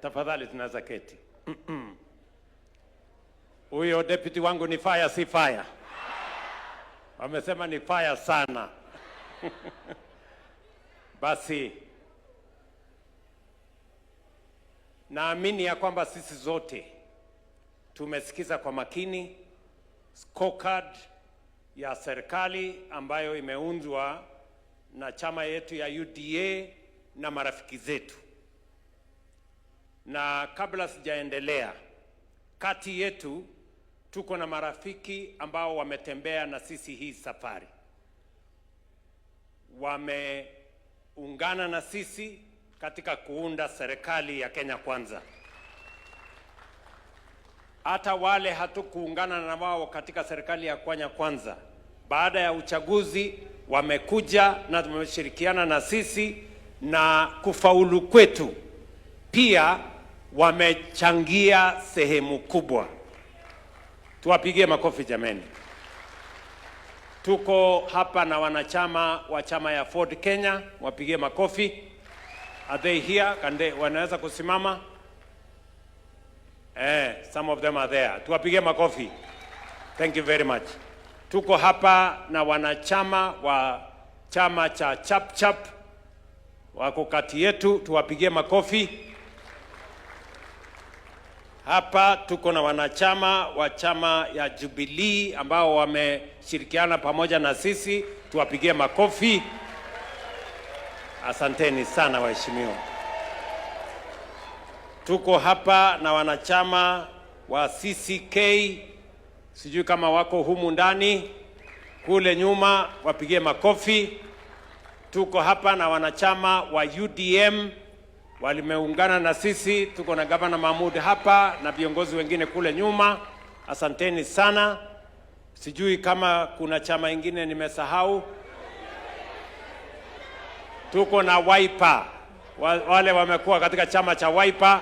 Tafadhali tunaweza keti. Huyo deputy wangu ni fire si fire. Wamesema ni fire sana. Basi naamini ya kwamba sisi zote tumesikiza kwa makini scorecard ya serikali ambayo imeundwa na chama yetu ya UDA na marafiki zetu. Na kabla sijaendelea, kati yetu tuko na marafiki ambao wametembea na sisi hii safari. Wameungana na sisi katika kuunda serikali ya Kenya Kwanza. Hata wale hatukuungana na wao katika serikali ya Kenya Kwanza, baada ya uchaguzi wamekuja na tumeshirikiana na sisi, na kufaulu kwetu pia wamechangia sehemu kubwa. Tuwapigie makofi jameni. Tuko hapa na wanachama wa chama ya Ford Kenya, wapigie makofi. Are they here? Wanaweza kusimama? Some of them are there. Tuwapigie makofi. Thank you very much. Tuko hapa na wanachama wa chama cha Chap Chap wako kati yetu, tuwapigie makofi. Hapa tuko na wanachama wa chama ya Jubilee ambao wameshirikiana pamoja na sisi, tuwapigie makofi. Asanteni sana waheshimiwa. Tuko hapa na wanachama wa CCK, sijui kama wako humu ndani, kule nyuma wapigie makofi. Tuko hapa na wanachama wa UDM walimeungana na sisi, tuko na Gavana Mahmud hapa na viongozi wengine kule nyuma. Asanteni sana. Sijui kama kuna chama ingine nimesahau. Tuko na Wiper, wale wamekuwa katika chama cha Wiper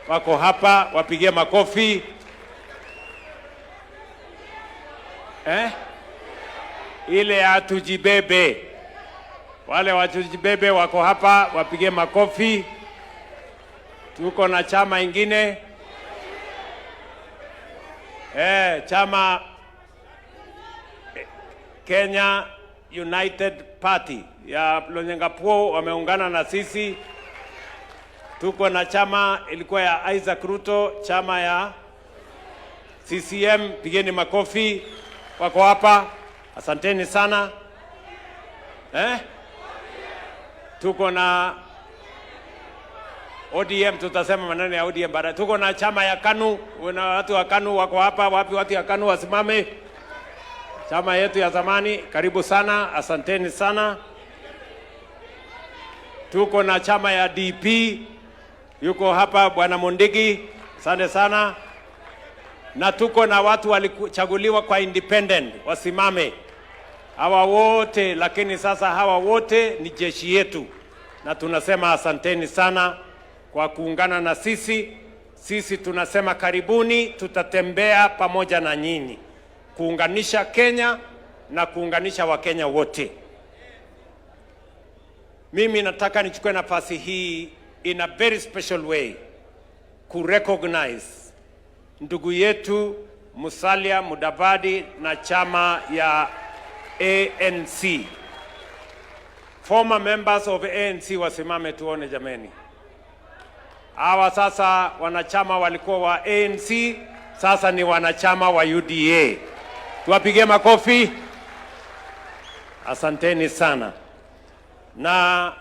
wako hapa, wapigie makofi. Ile ya Tujibebe, wale wa Tujibebe wako hapa, wapigie makofi. Tuko na chama ingine chama Kenya United Party ya Lonyengapuo wameungana na sisi. Tuko na chama ilikuwa ya Isaac Ruto, chama ya CCM, pigeni makofi, wako hapa. Asanteni sana. Tuko na ODM, tutasema maneno ya ODM baadaye. Tuko na chama ya KANU, na watu wa KANU wako hapa. Wapi watu ya KANU wasimame? Chama yetu ya zamani, karibu sana, asanteni sana. Tuko na chama ya DP, yuko hapa Bwana Mondigi, asante sana. Na tuko na watu walichaguliwa kwa independent, wasimame. Hawa wote, lakini sasa hawa wote ni jeshi yetu, na tunasema asanteni sana kwa kuungana na sisi. Sisi tunasema karibuni, tutatembea pamoja na nyinyi kuunganisha Kenya na kuunganisha Wakenya wote. Mimi nataka nichukue nafasi hii in a very special way kurecognize ndugu yetu Musalia Mudavadi na chama ya ANC. Former members of ANC wasimame tuone jameni. Hawa sasa wanachama walikuwa wa ANC, sasa ni wanachama wa UDA. Tuwapigie makofi. Asanteni sana. Na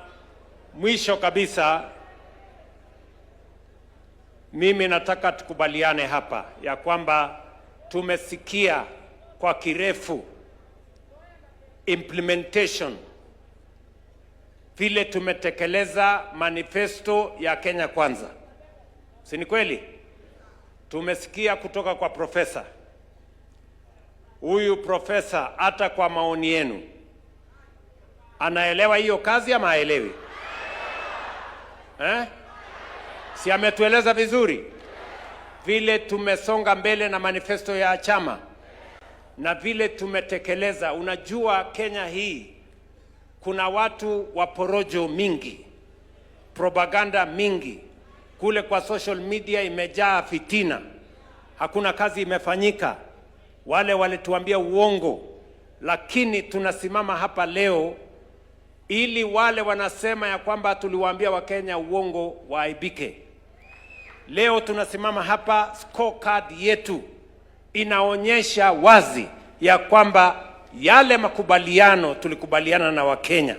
mwisho kabisa, mimi nataka tukubaliane hapa ya kwamba tumesikia kwa kirefu implementation, vile tumetekeleza manifesto ya Kenya Kwanza. Si ni kweli? Tumesikia kutoka kwa profesa. Huyu profesa, hata kwa maoni yenu, anaelewa hiyo kazi ama haelewi? Si ametueleza vizuri vile tumesonga mbele na manifesto ya chama na vile tumetekeleza. Unajua Kenya hii kuna watu wa porojo mingi, propaganda mingi, Kule kwa social media imejaa fitina. Hakuna kazi imefanyika. Wale walituambia uongo. Lakini tunasimama hapa leo ili wale wanasema ya kwamba tuliwaambia Wakenya uongo waaibike. Leo tunasimama hapa, scorecard yetu inaonyesha wazi ya kwamba yale makubaliano tulikubaliana na Wakenya,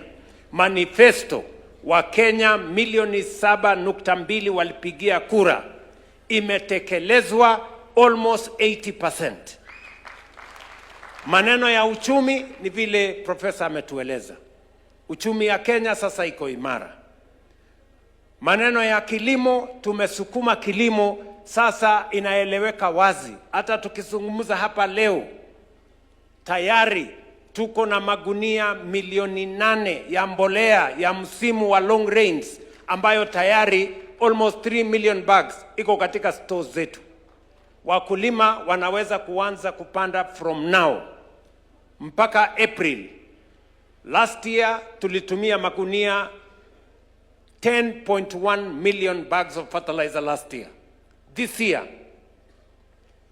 manifesto Wakenya milioni 7.2 walipigia kura, imetekelezwa almost 80%. Maneno ya uchumi ni vile profesa ametueleza. Uchumi ya Kenya sasa iko imara. Maneno ya kilimo, tumesukuma kilimo sasa inaeleweka wazi. Hata tukizungumza hapa leo, tayari tuko na magunia milioni 8 ya mbolea ya msimu wa long rains ambayo tayari almost 3 million bags iko katika stores zetu. Wakulima wanaweza kuanza kupanda from now mpaka April. Last year tulitumia magunia 10.1 million bags of fertilizer last year. This year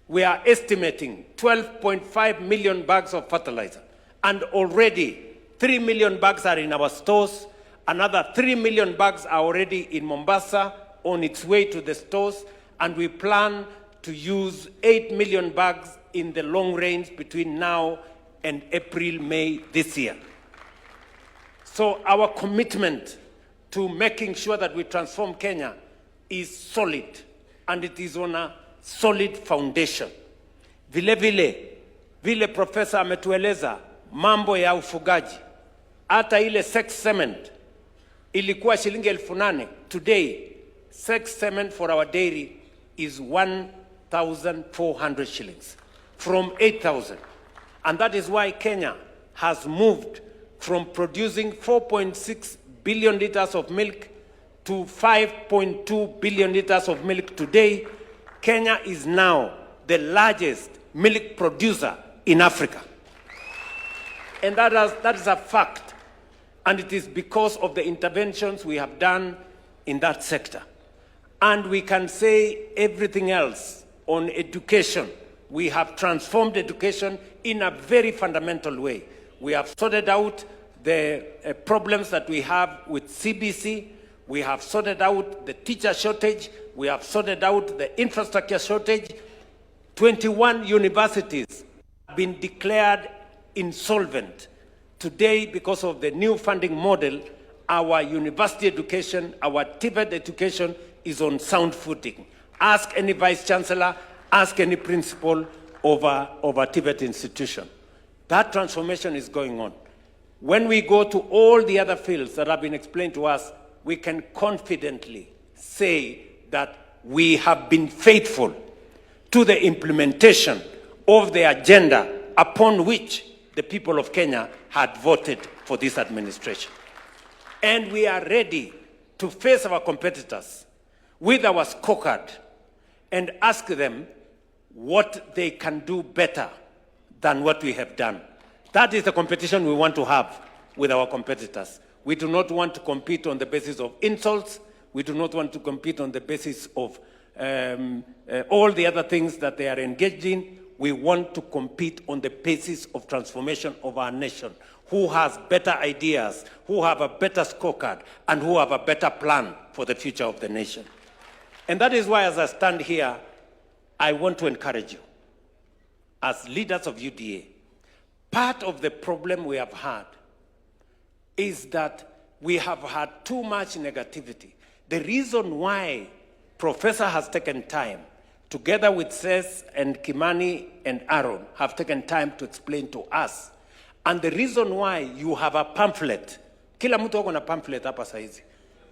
we are estimating 12.5 million bags of fertilizer, and already 3 million bags are in our stores. Another 3 million bags are already in Mombasa on its way to the stores, and we plan to use 8 million bags in the long range between now and April, May this year. So our commitment to making sure that we transform Kenya is solid, and it is on a solid foundation. Vile profesa ametueleza mambo ya ufugaji. Hata ile sex cement ilikuwa shilingi 8,000. Today, sex cement for our dairy is 1,400 shillings from 8,000. And that is why Kenya has moved from producing 4.6 billion liters of milk to 5.2 billion liters of milk today. Kenya is now the largest milk producer in Africa. And that is a fact. And it is because of the interventions we have done in that sector. And we can say everything else on education. We have transformed education in a very fundamental way. We have sorted out the problems that we have with CBC. We have sorted out the teacher shortage. We have sorted out the infrastructure shortage. 21 universities have been declared insolvent. Today, because of the new funding model, our university education, our TVET education is on sound footing. Ask any vice chancellor, ask any principal of a TVET institution. That transformation is going on. When we go to all the other fields that have been explained to us, we can confidently say that we have been faithful to the implementation of the agenda upon which the people of Kenya had voted for this administration. And we are ready to face our competitors with our scorecard and ask them what they can do better than what we have done. That is the competition we want to have with our competitors. We do not want to compete on the basis of insults. We do not want to compete on the basis of all the other things that they are engaged in. We want to compete on the basis of transformation of our nation. Who has better ideas, who have a better scorecard, and who have a better plan for the future of the nation. And that is why, as I stand here, I want to encourage you, as leaders of UDA, part of the problem we have had is that we have had too much negativity. The reason why Professor has taken time, together with Seth and Kimani and Aaron, have taken time to explain to us, and the reason why you have a pamphlet, kila mtu wako na pamphlet hapa saizi,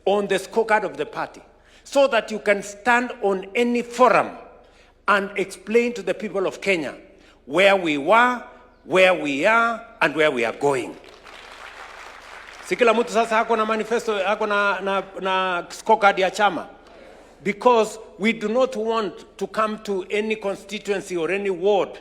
on the scorecard of the party, so that you can stand on any forum and explain to the people of Kenya where we were, where we are, and where we are going. Si kila mtu sasa hako na manifesto, hako na scorecard ya chama. Because we do not want to come to any constituency or any ward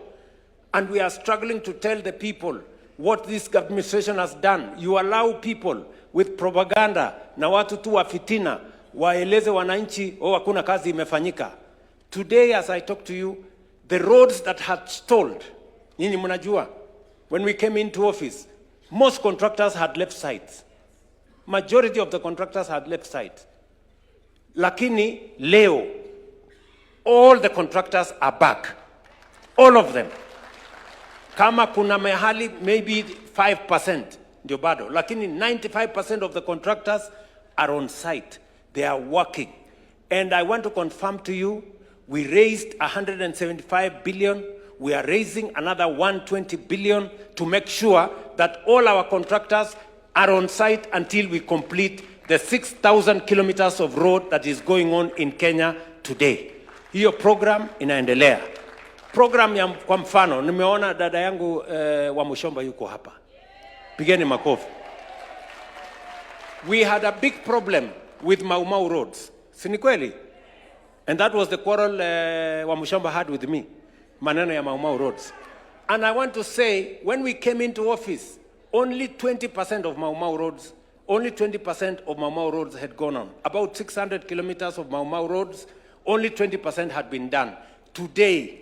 and we are struggling to tell the people what this administration has done. You allow people with propaganda na watu tu wa fitina waeleze wananchi, hakuna kazi imefanyika. Today as I talk to you, the roads that had stalled, nyinyi mnajua, when we came into office, most contractors had left sites. Majority of the contractors had left sites. Lakini leo, all the contractors are back. All of them. Kama kuna mahali maybe 5% ndio bado, lakini 95% of the contractors are on site. They are working. And I want to confirm to you, we raised 175 billion. We are raising another 120 billion to make sure that all our contractors are on site until we complete the 6,000 kilometers of road that is going on in Kenya today. Hiyo program inaendelea. Program ya kwa mfano, nimeona dada yangu wa Mushomba yuko hapa. Pigeni makofi. We had a big problem with Mau Mau roads. Si ni kweli? And that was the quarrel wa Mushomba had with me. Maneno ya Mau Mau roads. And I want to say, when we came into office, only 20% of Mau Mau roads, only 20% of Mau Mau roads had gone on. About 600 kilometers of Mau Mau roads, only 20% had been done. Today,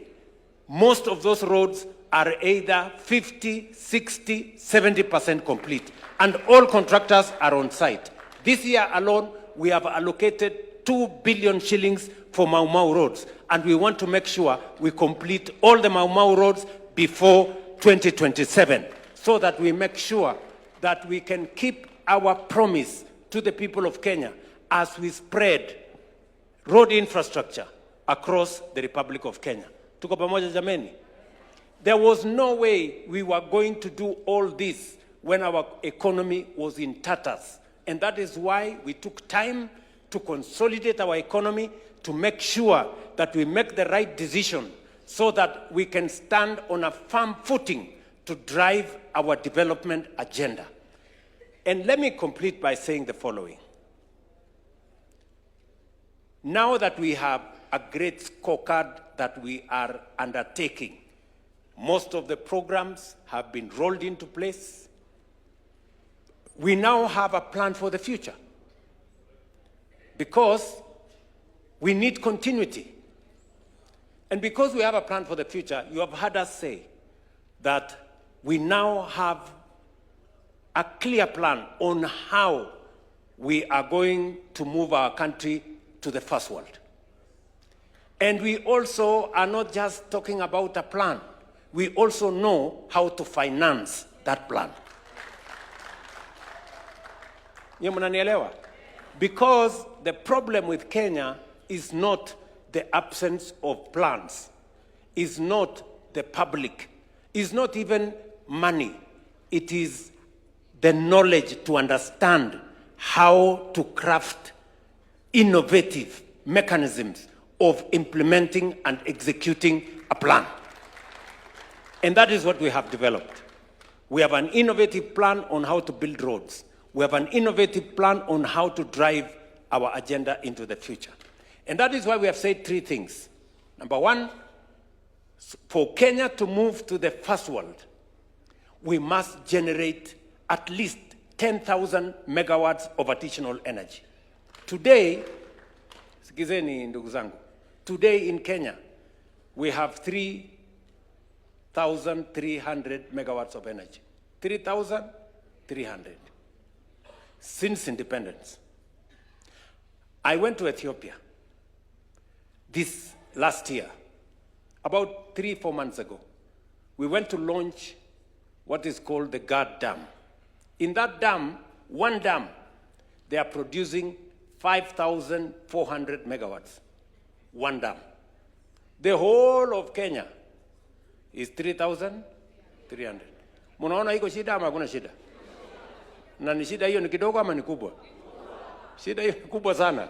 most of those roads are either 50, 60, 70% complete. And all contractors are on site. This year alone, we have allocated 2 billion shillings for Mau Mau roads. And we want to make sure we complete all the Mau Mau roads before 2027, so that we make sure that we can keep our promise to the people of Kenya as we spread road infrastructure across the Republic of Kenya. Tuko pamoja jameni? There was no way we were going to do all this when our economy was in tatters. And that is why we took time to consolidate our economy, to make sure that we make the right decision so that we can stand on a firm footing to drive our development agenda. And let me complete by saying the following. Now that we have a great scorecard that we are undertaking, most of the programs have been rolled into place. We now have a plan for the future, because we need continuity. And because we have a plan for the future, you have heard us say that we now have a clear plan on how we are going to move our country to the first world. And we also are not just talking about a plan. We also know how to finance that plan. You mnanielewa? Because the problem with Kenya is not the absence of plans, is not the public, is not even money. It is the knowledge to understand how to craft innovative mechanisms of implementing and executing a plan. And that is what we have developed. We have an innovative plan on how to build roads. We have an innovative plan on how to drive our agenda into the future. And that is why we have said 3 things. Number 1, for Kenya to move to the first world, we must generate at least 10,000 megawatts of additional energy. Today, sikizeni ndugu zangu, today in Kenya, we have 3,300 megawatts of energy. 3,300 since independence. I went to Ethiopia this last year, about 3-4 months ago. We went to launch what is called the Gad Dam. In that dam, one dam, they are producing 5,400 megawatts. One dam. The whole of Kenya is 3,300. Munaona iko shida ama hakuna shida? Na ni shida hiyo ni kidogo ama ni kubwa? Shida hiyo ni kubwa sana.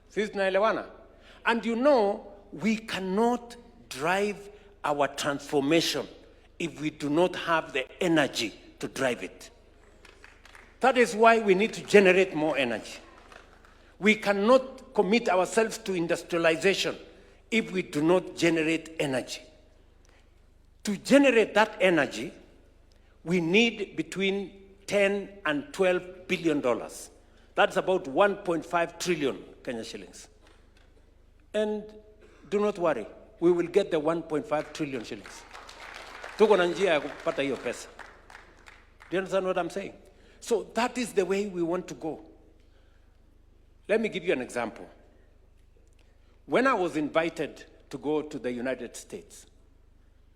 Sisi tunaelewana? And you know, we cannot drive our transformation if we do not have the energy to drive it. That is why we need to generate more energy. We cannot commit ourselves to industrialization if we do not generate energy. To generate that energy, we need between $10 and $12 billion. That's about 1.5 trillion Kenya shillings. And do not worry, we will get the 1.5 trillion shillings. Tuko na njia ya kupata hiyo pesa. Do you understand what I'm saying? So that is the way we want to go. Let me give you an example. When I was invited to go to the United States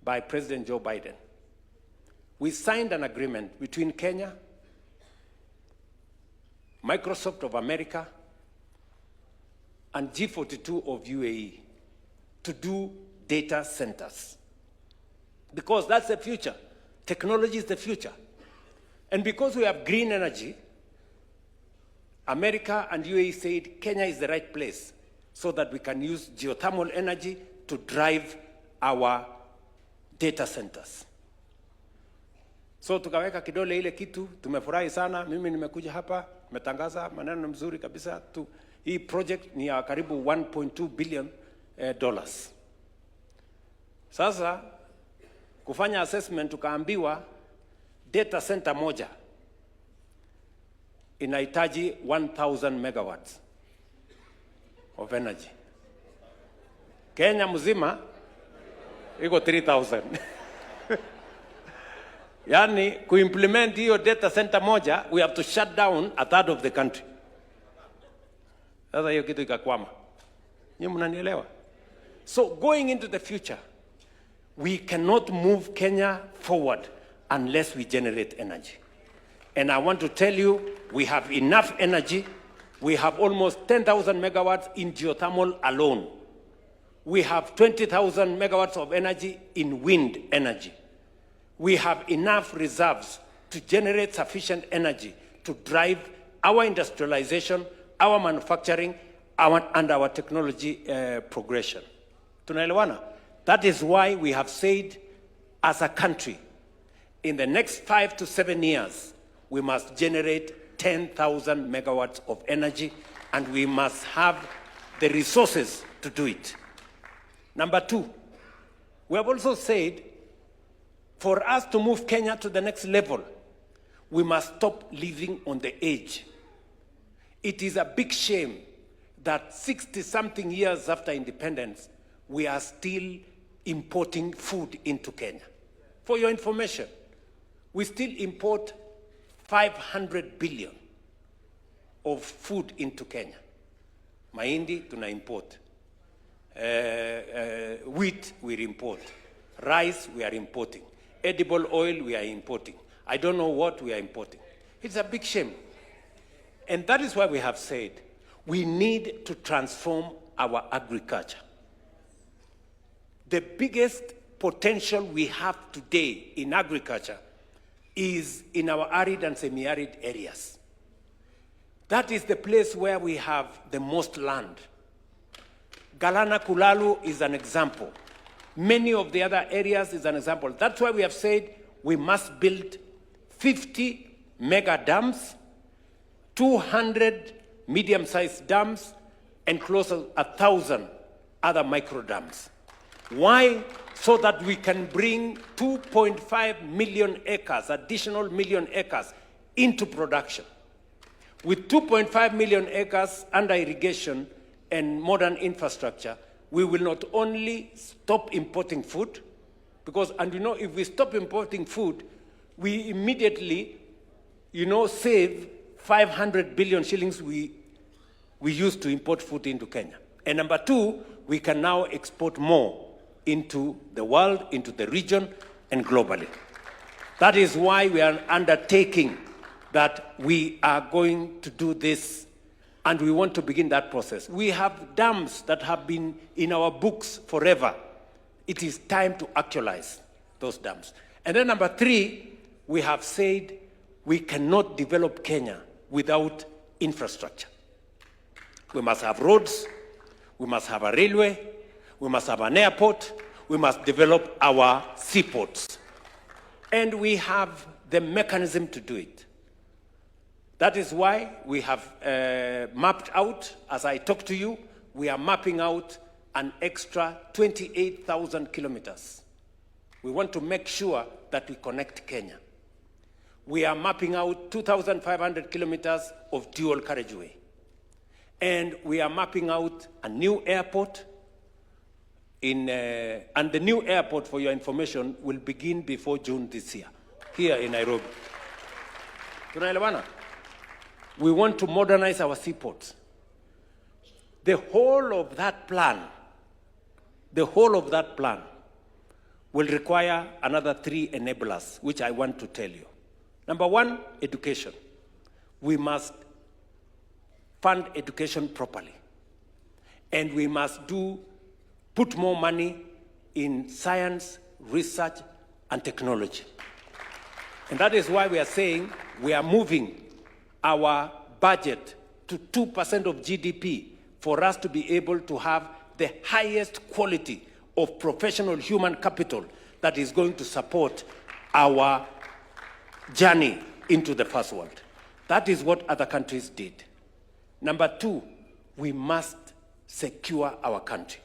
by President Joe Biden, we signed an agreement between Kenya, Microsoft of America, and G42 of UAE to do data centers. Because that's the future. Technology is the future. And because we have green energy, America and UAE said Kenya is the right place so that we can use geothermal energy to drive our data centers. So tukaweka kidole ile kitu, tumefurahi sana. Mimi nimekuja hapa, nimetangaza maneno mzuri kabisa tu. Hii project ni ya karibu 1.2 billion dollars. Sasa kufanya assessment tukaambiwa data center moja inahitaji 1000 megawatts of energy. Kenya mzima iko 3000. Yani kuimplement hiyo data center moja, we have to shut down a third of the country. Sasa hiyo kitu ikakwama. Nyinyi mnanielewa? So going into the future, we cannot move Kenya forward unless we generate energy. And I want to tell you, we have enough energy. We have almost 10,000 megawatts in geothermal alone. We have 20,000 megawatts of energy in wind energy. We have enough reserves to generate sufficient energy to drive our industrialization, our manufacturing, and our technology progression. Tunaelewana? That is why we have said, as a country, in the next 5 to 7 years, we must generate 10,000 megawatts of energy, and we must have the resources to do it. Number two, we have also said, for us to move Kenya to the next level, we must stop living on the edge. It is a big shame that 60-something years after independence, we are still importing food into Kenya. For your information, we still import 500 billion of food into Kenya. Mahindi tuna import. Wheat we import. Rice we are importing. Edible oil we are importing. I don't know what we are importing. It's a big shame. And that is why we have said we need to transform our agriculture. The biggest potential we have today in agriculture is in our arid and semi-arid areas. That is the place where we have the most land. Galana Kulalu is an example. Many of the other areas is an example. That's why we have said we must build 50 mega dams, 200 medium-sized dams, and close to 1,000 other micro dams. Why? So that we can bring 2.5 million acres, additional million acres, into production. With 2.5 million acres under irrigation and modern infrastructure, we will not only stop importing food, because, and you know, if we stop importing food, we immediately, save 500 billion shillings we used to import food into Kenya. And number two, we can now export more into the world, into the region, and globally. That is why we are undertaking that we are going to do this, and we want to begin that process. We have dams that have been in our books forever. It is time to actualize those dams. And then number three, we have said we cannot develop Kenya without infrastructure. We must have roads, we must have a railway, we must have an airport, we must develop our seaports. And we have the mechanism to do it. That is why we have mapped out, as I talk to you, we are mapping out an extra 28,000 kilometers. We want to make sure that we connect Kenya. we are mapping out 2,500 kilometers of dual carriageway. And we are mapping out a new airport and the new airport, for your information, will begin before June this year, here in Nairobi. Tunaelewana? We want to modernize our seaports. The whole of that plan will require another 3 enablers, which I want to tell you. Number 1, education. We must fund education properly. And we must put more money in science, research, and technology. And that is why we are saying we are moving our budget to 2% of GDP for us to be able to have the highest quality of professional human capital that is going to support our journey into the first world. That is what other countries did. Number 2, we must secure our country.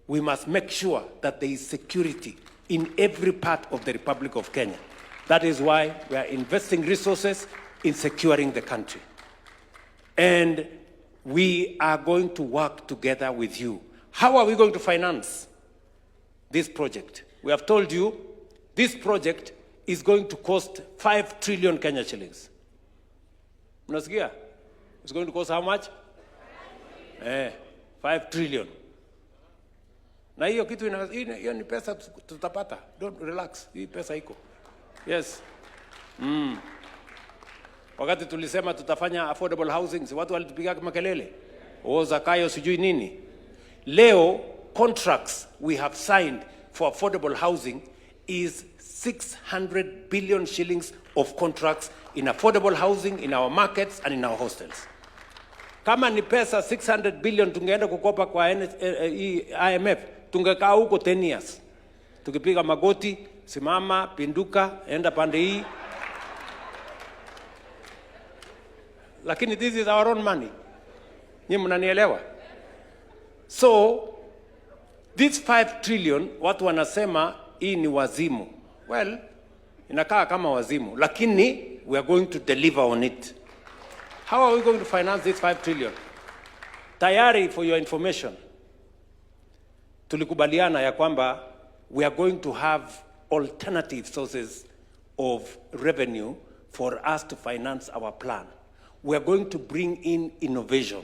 We must make sure that there is security in every part of the Republic of Kenya. That is why we are investing resources in securing the country. And we are going to work together with you. How are we going to finance this project? We have told you this project is going to cost 5 trillion Kenya shillings. Unasikia? It's going to cost how much? 5 trillion. Na hiyo kitu hiyo ni pesa tutapata. Don't relax. Hii pesa iko. Yes. Wakati tulisema tutafanya affordable housing, watu walitupiga makelele. Zakayo sijui nini. Leo contracts we have signed for affordable housing is 600 billion shillings of contracts in affordable housing in our markets and in our hostels. Kama ni pesa 600 billion tungeenda kukopa kwa IMF, tungekaa huko 10 years. Tukipiga magoti, simama, pinduka, enda pande hii. Lakini this is our own money. Nyinyi mnanielewa? So, this 5 trillion, watu wanasema hii ni wazimu. Well, inakaa kama wazimu. Lakini, we are going to deliver on it. How are we going to finance this 5 trillion? Tayari, for your information, tulikubaliana ya kwamba we are going to have alternative sources of revenue for us to finance our plan. We are going to bring in innovation.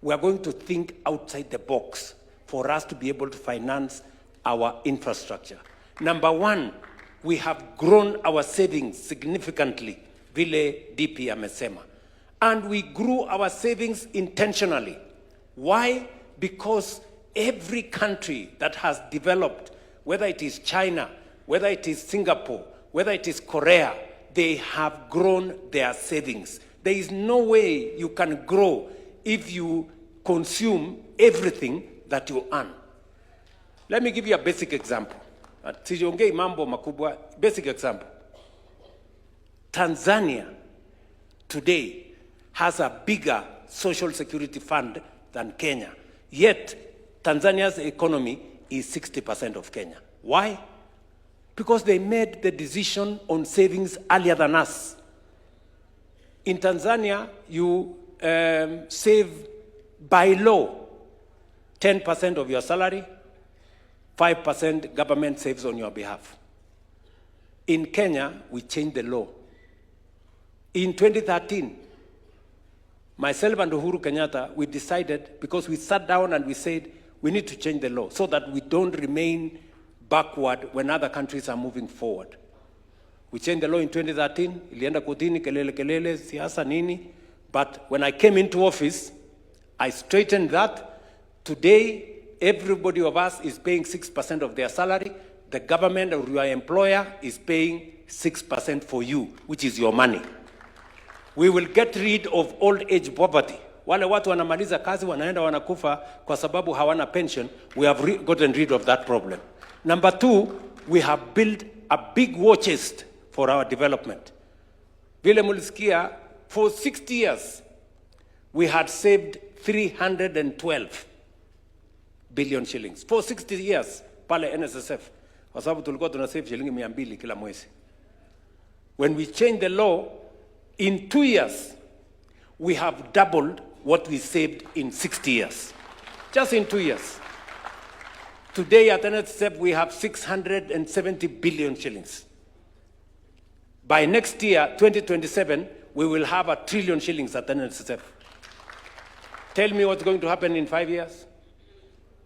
We are going to think outside the box for us to be able to finance our infrastructure. Number 1, we have grown our savings significantly, vile DP amesema. And we grew our savings intentionally. Why? Because every country that has developed, whether it is China, whether it is Singapore, whether it is Korea, they have grown their savings. There is no way you can grow if you consume everything that you earn. Let me give you a basic example. Sijiongei mambo makubwa. Basic example. Tanzania today has a bigger social security fund than Kenya. Yet, Tanzania's economy is 60% of Kenya. Why? Because they made the decision on savings earlier than us. In Tanzania, you save by law 10% of your salary, 5% government saves on your behalf. In Kenya, we changed the law. In 2013, myself and Uhuru Kenyatta, we decided, because we sat down and we said, we need to change the law so that we don't remain backward when other countries are moving forward. We changed the law in 2013, ilienda kotini, kelele, siasa nini. But when I came into office, I straightened that. Today, everybody of us is paying 6% of their salary. The government or your employer is paying 6% for you, which is your money. We will get rid of old age poverty. Wale watu wanamaliza kazi wanaenda wanakufa kwa sababu hawana pension. We have gotten rid of that problem. Number 2, we have built a big war chest for our development. Vile mulisikia, for 60 years, we had saved 312 billion shillings. For 60 years, pale NSSF. Kwa sababu tulikuwa tunasave shilingi 200 kila mwezi. When we change the law, in 2 years, we have doubled what we saved in 60 years. Just in 2 years. Today, at NSSF, we have 670 billion shillings. By next year, 2027, we will have 1 trillion shillings at NSSF. Tell me what's going to happen in 5 years,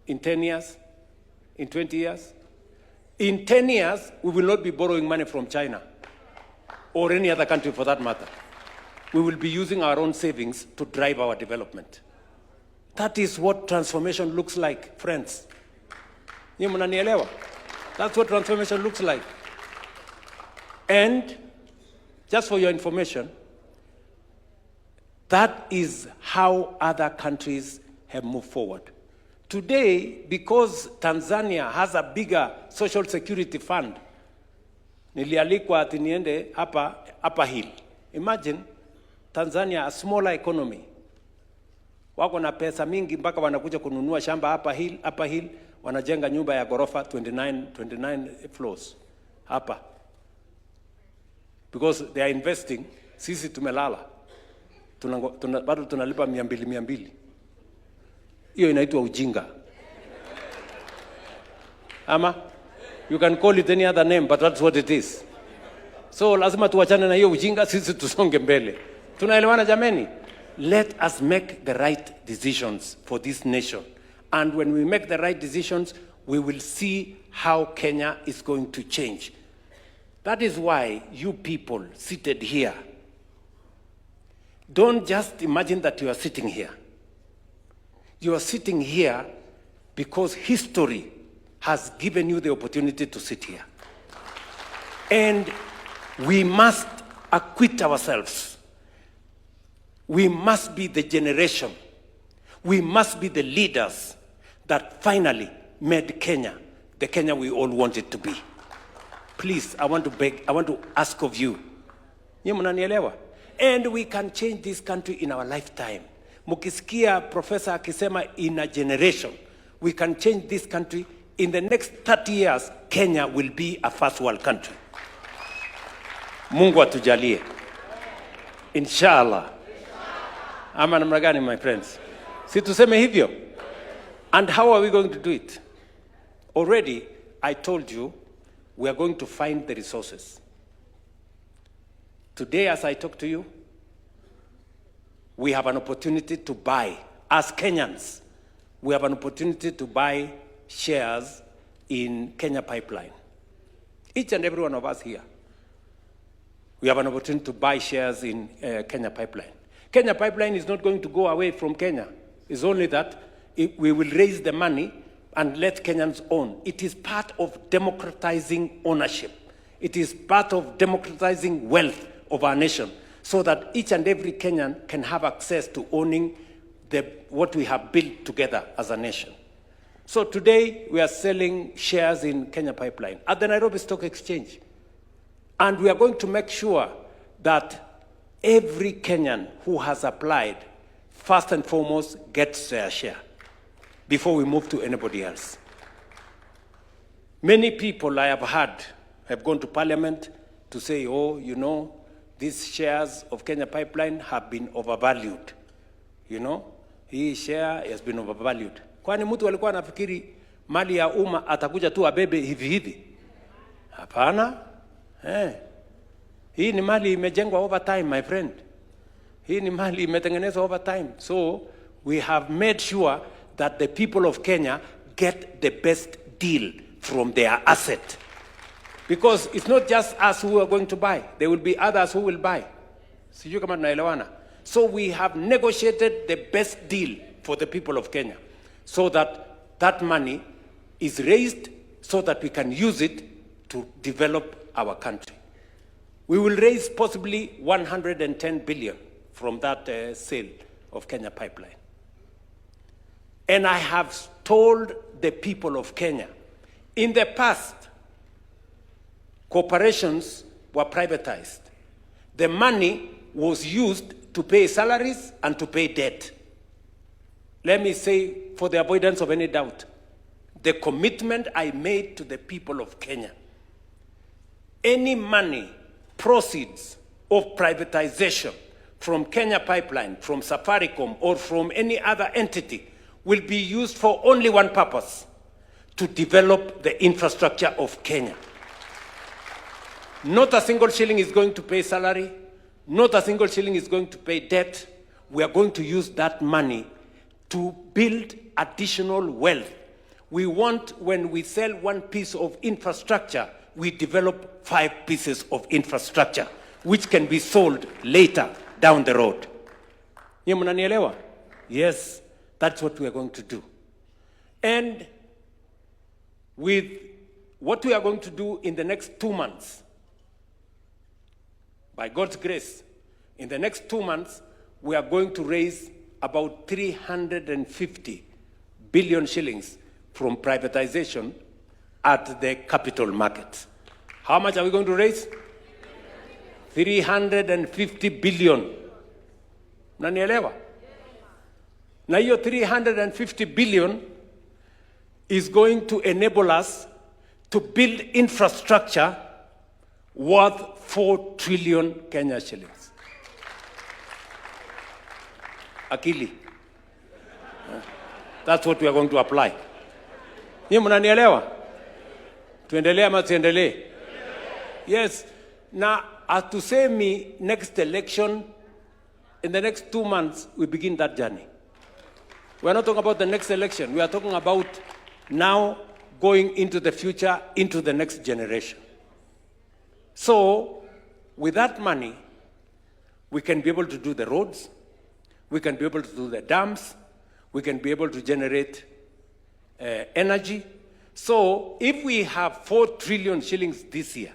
in 10 years, in 20 years. In 10 years, we will not be borrowing money from China or any other country for that matter. We will be using our own savings to drive our development. That is what transformation looks like, friends. Nyinyi mnanielewa? That's what transformation looks like. And just for your information, that is how other countries have moved forward. Today, because Tanzania has a bigger social security fund, nilialikwa ati niende hapa hill. Imagine Tanzania, a smaller economy. Wako na pesa mingi mpaka wanakuja kununua shamba hapa hill, wanajenga nyumba ya gorofa 29 floors hapa. Because they are investing, sisi tumelala. Bado tunalipa 200. Hiyo inaitwa ujinga. Ama you can call it any other name, but that's what it is. So lazima tuachane na hiyo ujinga, sisi tusonge mbele. Tunaelewana jameni? Let us make the right decisions for this nation. And when we make the right decisions, we will see how Kenya is going to change. That is why you people seated here, don't just imagine that you are sitting here. You are sitting here because history has given you the opportunity to sit here. And we must acquit ourselves. We must be the generation. We must be the leaders that finally made Kenya the Kenya we all want it to be. Please, I want to ask of you. Nyinyi mnanielewa? And we can change this country in our lifetime. Mukisikia professor akisema in a generation, we can change this country. In the next 30 years, Kenya will be a first world country. Mungu atujalie. Inshallah. Ama namna gani, my friends? Si tuseme hivyo? And how are we going to do it? Already, I told you, we are going to find the resources. Today, as I talk to you, we have an opportunity to buy, as Kenyans, we have an opportunity to buy shares in Kenya Pipeline. Each and every one of us here, we have an opportunity to buy shares in Kenya Pipeline. Kenya Pipeline is not going to go away from Kenya. It's only that we will raise the money and let Kenyans own. It is part of democratizing ownership. It is part of democratizing wealth of our nation, so that each and every Kenyan can have access to owning what we have built together as a nation. So today, we are selling shares in Kenya Pipeline at the Nairobi Stock Exchange. And we are going to make sure that every Kenyan who has applied, first and foremost, gets their share before we move to anybody else. Many people I have heard have gone to Parliament to say, oh, you know, these shares of Kenya Pipeline have been overvalued. You know, hii share has been overvalued. Kwani mtu alikuwa anafikiri mali ya umma atakuja tu abebe hivi hivi? Hapana. Hii ni mali imejengwa over time, my friend. Hii ni mali imetengenezwa over time. So we have made sure that the people of Kenya get the best deal from their asset. Because it's not just us who are going to buy. There will be others who will buy. Sijui kama tunaelewana. So we have negotiated the best deal for the people of Kenya, so that that money is raised so that we can use it to develop our country. We will raise possibly 110 billion from that sale of Kenya Pipeline. And I have told the people of Kenya, in the past, corporations were privatized. The money was used to pay salaries and to pay debt. Let me say, for the avoidance of any doubt, the commitment I made to the people of Kenya, any money proceeds of privatization from Kenya Pipeline, from Safaricom, or from any other entity will be used for only one purpose: to develop the infrastructure of Kenya. Not a single shilling is going to pay salary. Not a single shilling is going to pay debt. We are going to use that money to build additional wealth. We want, when we sell one piece of infrastructure, we develop 5 pieces of infrastructure, which can be sold later down the road. Nyie mnanielewa? Yes, that's what we are going to do. And with what we are going to do in the next 2 months, by God's grace, in the next 2 months, we are going to raise about 350 billion shillings from privatization at the capital market. How much are we going to raise? 350 billion. Nanielewa? Na hiyo 350 billion is going to enable us to build infrastructure worth 4 trillion Kenya shillings. Akili. That's what we are going to apply. Nyie mnanielewa? Tuendelee ama tuendelee? Yes. Now, hatusemi next election, in the next 2 months, we begin that journey. We are not talking about the next election. We are talking about now going into the future, into the next generation. So, with that money, we can be able to do the roads, we can be able to do the dams, we can be able to generate energy. So, if we have 4 trillion shillings this year,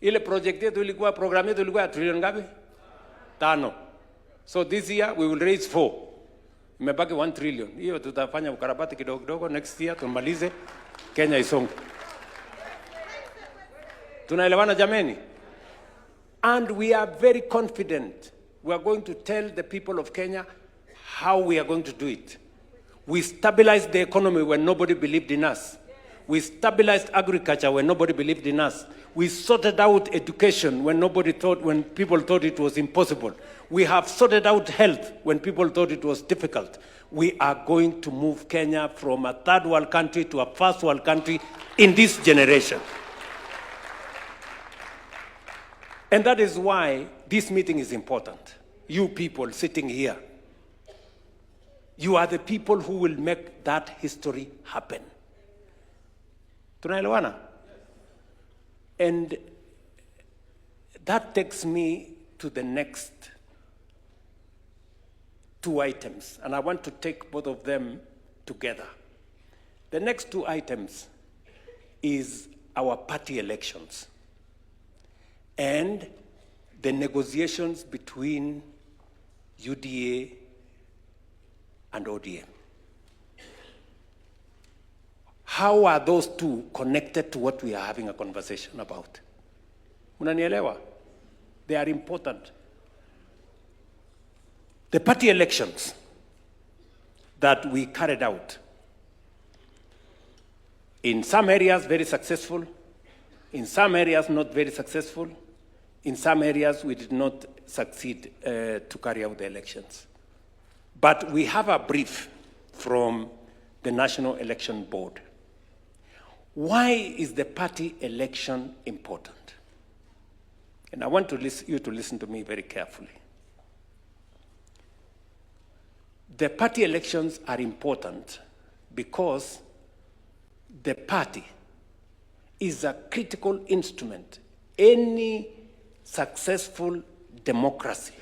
ile project yetu ilikuwa, program yetu ilikuwa trillion ngapi? 5. So this year we will raise 4. Imebaki 1 trillion. Hiyo tutafanya ukarabati kidogo kidogo, next year tumalize, Kenya isonge. Tunaelewana jameni? And we are very confident. We are going to tell the people of Kenya how we are going to do it. We stabilized the economy when nobody believed in us. We stabilized agriculture when nobody believed in us. We sorted out education when people thought it was impossible. We have sorted out health when people thought it was difficult. We are going to move Kenya from a third world country to a first world country in this generation. And that is why this meeting is important. You people sitting here, you are the people who will make that history happen. Tunaelewana? And that takes me to the next 2 items, and I want to take both of them together. The next 2 items is our party elections and the negotiations between UDA and ODM. How are those two connected to what we are having a conversation about? Unanielewa? They are important. The party elections that we carried out, in some areas very successful, in some areas not very successful, in some areas we did not succeed to carry out the elections. But we have a brief from the National Election Board. Why is the party election important? And I want you to listen to me very carefully. The party elections are important because the party is a critical instrument. Any successful democracy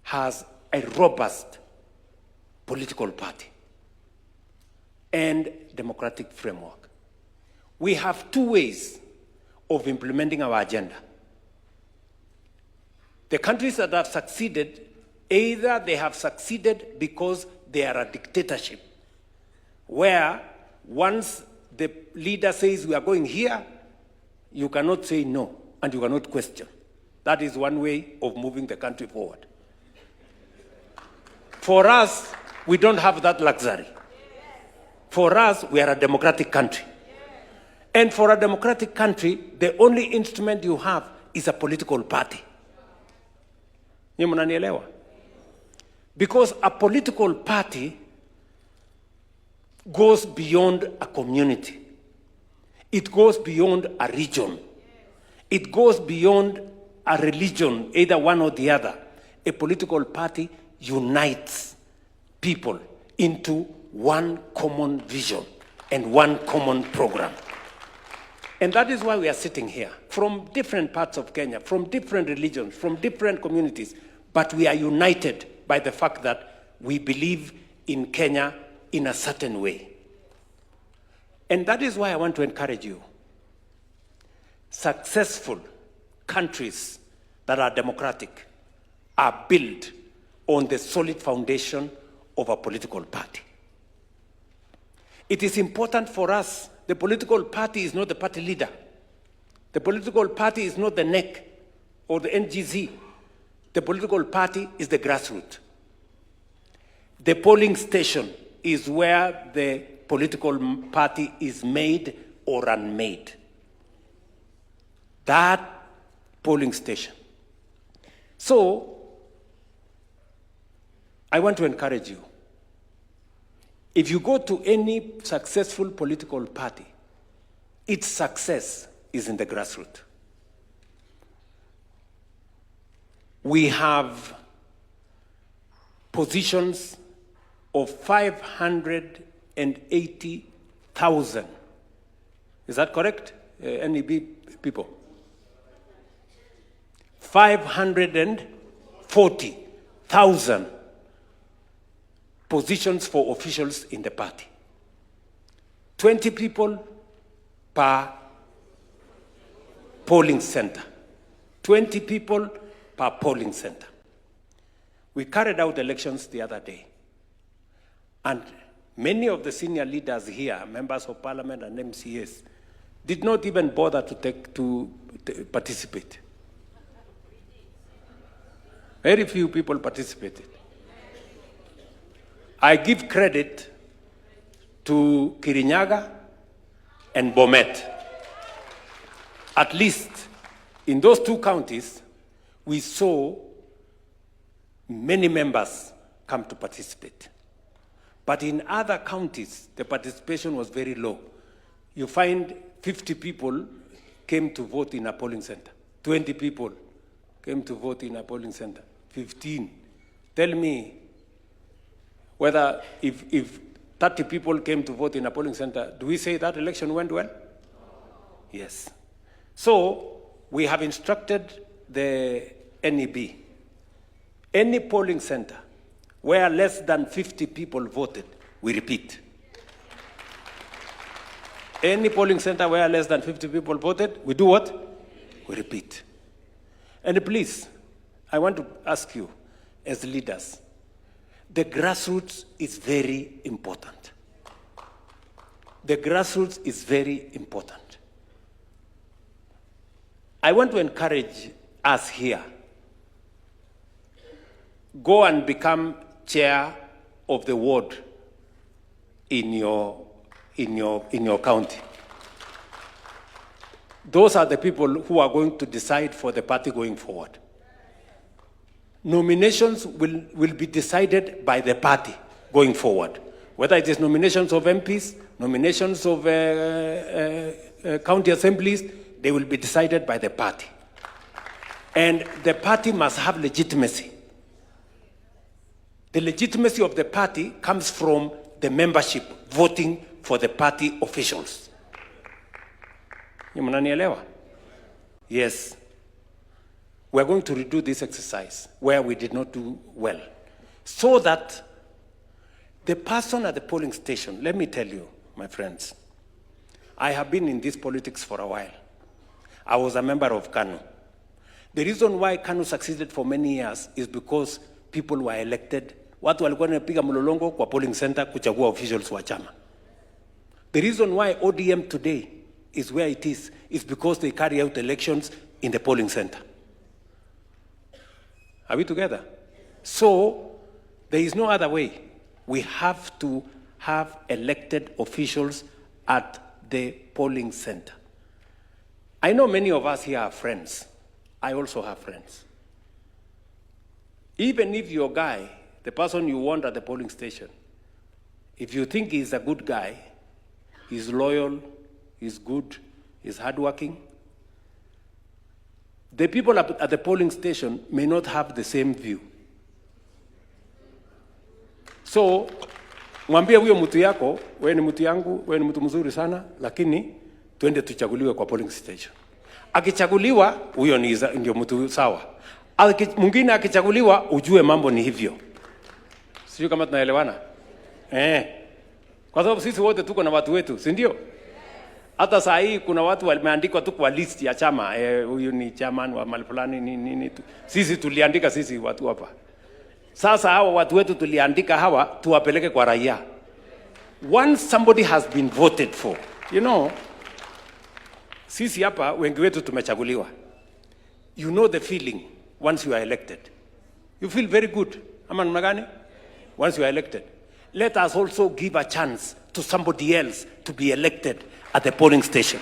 has a robust political party and democratic framework. We have 2 ways of implementing our agenda. The countries that have succeeded, either they have succeeded because they are a dictatorship, where once the leader says we are going here, you cannot say no, and you cannot question. That is one way of moving the country forward. For us, we don't have that luxury. For us, we are a democratic country. And for a democratic country, the only instrument you have is a political party. Nyinyi mnanielewa? Because a political party goes beyond a community. It goes beyond a region. It goes beyond a religion, either one or the other. A political party unites people into one common vision and one common program. And that is why we are sitting here, from different parts of Kenya, from different religions, from different communities, but we are united by the fact that we believe in Kenya in a certain way. And that is why I want to encourage you. Successful countries that are democratic are built on the solid foundation of a political party. It is important for us. The political party is not the party leader. The political party is not the NEC or the NGZ. The political party is the grassroots. The polling station is where the political party is made or unmade. That polling station. So, I want to encourage you. If you go to any successful political party, its success is in the grassroots. We have positions of 580,000. Is that correct, NEB people? 540,000 positions for officials in the party. 20 people per polling center. 20 people per polling center. We carried out elections the other day. And many of the senior leaders here, members of parliament and MCAs, did not even bother to participate. Very few people participated. I give credit to Kirinyaga and Bomet. At least in those two counties, we saw many members come to participate. But in other counties, the participation was very low. You find 50 people came to vote in a polling center. 20 people came to vote in a polling center. 15. Tell me whether if 30 people came to vote in a polling center, do we say that election went well? Yes. So we have instructed the NEB, any polling center where less than 50 people voted, we repeat. Any polling center where less than 50 people voted, we do what? We repeat. And please, I want to ask you, as leaders, the grassroots is very important. The grassroots is very important. I want to encourage us here. Go and become chair of the ward in your county. Those are the people who are going to decide for the party going forward. Nominations will be decided by the party going forward. Whether it is nominations of MPs, nominations of county assemblies, they will be decided by the party. And the party must have legitimacy. The legitimacy of the party comes from the membership voting for the party officials. Yes. We are going to redo this exercise where we did not do well, so that the person at the polling station, let me tell you, my friends, I have been in this politics for a while. I was a member of KANU. The reason why KANU succeeded for many years is because people were elected. Watu walikuwa wanapiga mlolongo kwa polling center kuchagua officials wa chama. The reason why ODM today is where it is because they carry out elections in the polling center. Are we together? So, there is no other way. We have to have elected officials at the polling center. I know many of us here are friends. I also have friends. Even if your guy, the person you want at the polling station, if you think he's a good guy, he's loyal, he's good, he's hardworking, the people at the polling station may not have the same view. So, mwambie huyo mtu yako, wewe ni mtu yangu, wewe ni mtu mzuri sana, lakini twende tuchaguliwe kwa polling station. Akichaguliwa, huyo ndio mtu sawa. Mwingine akichaguliwa, ujue mambo ni hivyo. Sio kama tunaelewana? Kwa sababu sisi wote tuko na watu wetu, si ndio? Hata saa hii kuna watu wameandikwa tu kwa list ya chama, huyu ni chairman wa mahali fulani nini. Sisi tuliandika sisi watu hapa. Sasa hawa watu wetu tuliandika hawa tuwapeleke kwa raia. Once somebody has been voted for, you know, sisi hapa wengi wetu tumechaguliwa. You know the feeling once you are elected. You feel very good. Ama namna gani? Once you are elected. Let us also give a chance to somebody else to be elected at the polling station.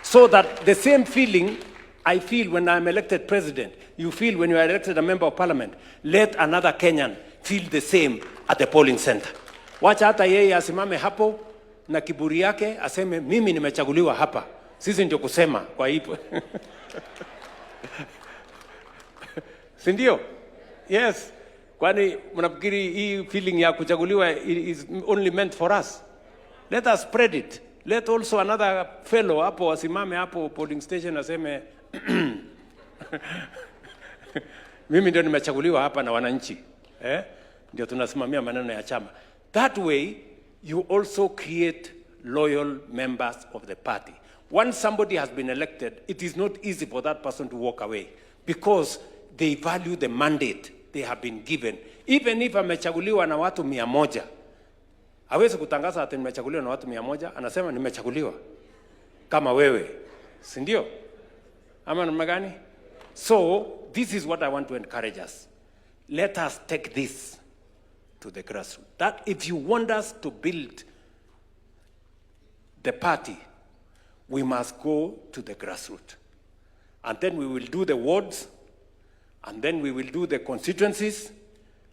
So that the same feeling I feel when I'm elected president, you feel when you are elected a member of parliament, let another Kenyan feel the same at the polling center. Wacha hata yeye asimame hapo na kiburi yake aseme mimi nimechaguliwa hapa. Sisi ndio kusema kwa hivyo. Si ndio? Yes. Kwani mnafikiri hii feeling ya kuchaguliwa is only meant for us? Let us spread it. Let also another fellow hapo asimame hapo polling station aseme mimi ndio nimechaguliwa hapa na wananchi. Ndio tunasimamia maneno ya chama. That way you also create loyal members of the party. Once somebody has been elected, it is not easy for that person to walk away because they value the mandate they have been given. Even if amechaguliwa na watu 100, hawezi kutangaza ati nimechaguliwa na watu 100, anasema nimechaguliwa kama wewe. Si ndio? Ama namna gani? So, this is what I want to encourage us. Let us take this to the grassroots. That if you want us to build the party, we must go to the grassroots. And then we will do the wards, and then we will do the constituencies,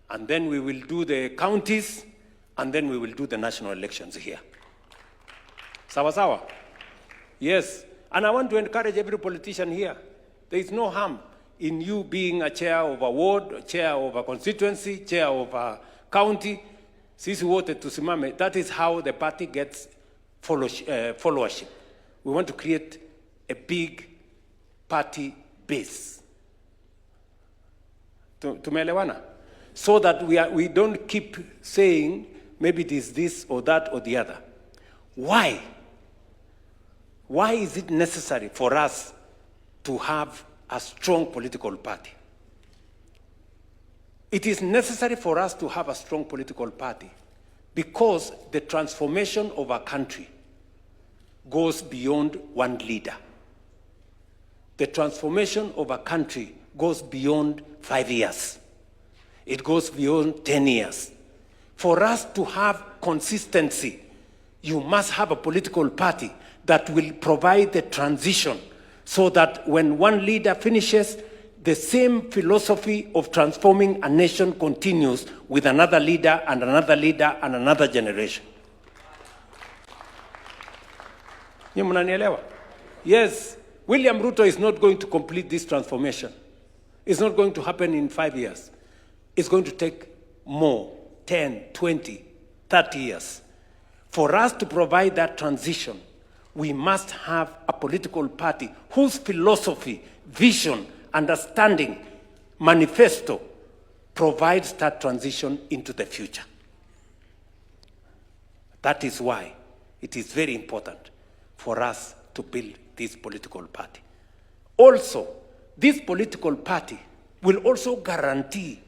and then we will do the counties, and then we will do the national elections here. Sawa sawa? Yes. And I want to encourage every politician here. There is no harm in you being a chair of a ward, chair of a constituency, chair of a county. Sisi wote tusimame. That is how the party gets followership. We want to create a big party base. Tumeelewana? So that we don't keep saying maybe it is this or that or the other. Why? Why is it necessary for us to have a strong political party? It is necessary for us to have a strong political party because the transformation of a country goes beyond one leader. The transformation of a country goes beyond 5 years. It goes beyond 10 years. For us to have consistency, you must have a political party that will provide the transition so that when one leader finishes, the same philosophy of transforming a nation continues with another leader and another leader and another generation. Yes, William Ruto is not going to complete this transformation. It's not going to happen in 5 years. It's going to take more, 10, 20, 30 years. For us to provide that transition, we must have a political party whose philosophy, vision, understanding, manifesto provides that transition into the future. That is why it is very important for us to build this political party. Also, this political party will also guarantee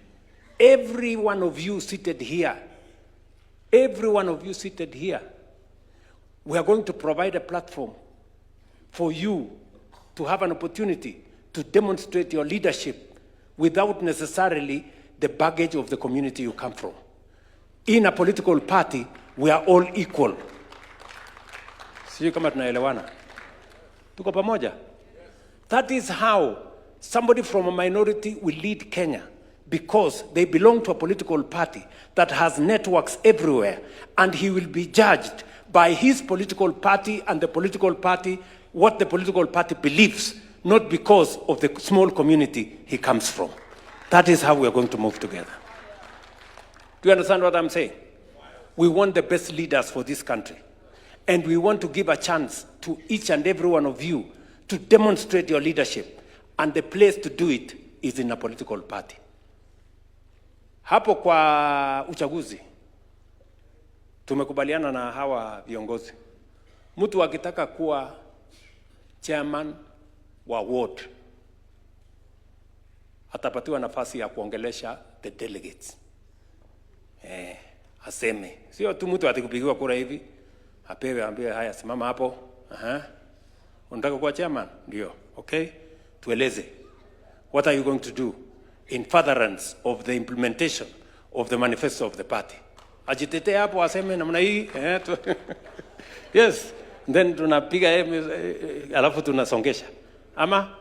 every one of you seated here, we are going to provide a platform for you to have an opportunity to demonstrate your leadership without necessarily the baggage of the community you come from. In a political party, we are all equal. Sijui kama tunaelewana. Tuko pamoja? That is how somebody from a minority will lead Kenya, because they belong to a political party that has networks everywhere, and he will be judged by his political party and the political party, what the political party believes, not because of the small community he comes from. That is how we are going to move together. Do you understand what I'm saying? We want the best leaders for this country. And we want to give a chance to each and every one of you to demonstrate your leadership. And the place to do it is in a political party. Hapo kwa uchaguzi, tumekubaliana na hawa viongozi. Mtu akitaka kuwa chairman wa ward, atapatiwa nafasi ya kuongelesha the delegates. Aseme. Sio tu mtu atikupigiwa kura hivi, apewe ambiwe haya simama hapo. Unataka kuwa chairman? Ndio. Okay? Tueleze. What are you going to do in furtherance of the implementation of the manifesto of the party? Ajitetee hapo aseme namna hii. Yes. Then tunapiga alafu tunasongesha. Ama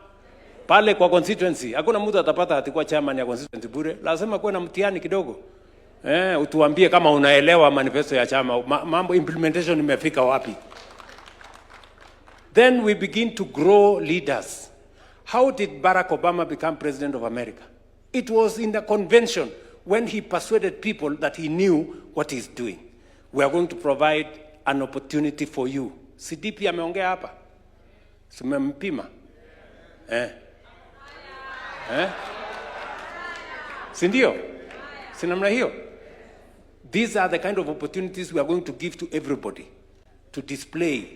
pale kwa constituency, hakuna mtu atapata atakuwa chairman ya constituency bure. Lazima kuwe na mtihani kidogo. Utuambie kama unaelewa manifesto ya chama, mambo implementation imefika wapi. Then we begin to grow leaders. How did Barack Obama become president of America? It was in the convention when he persuaded people that he knew what he's doing. We are going to provide an opportunity for you. CDP ameongea hapa. Sumempima. Sindio? Sinamna hiyo? These are the kind of opportunities we are going to give to everybody to display,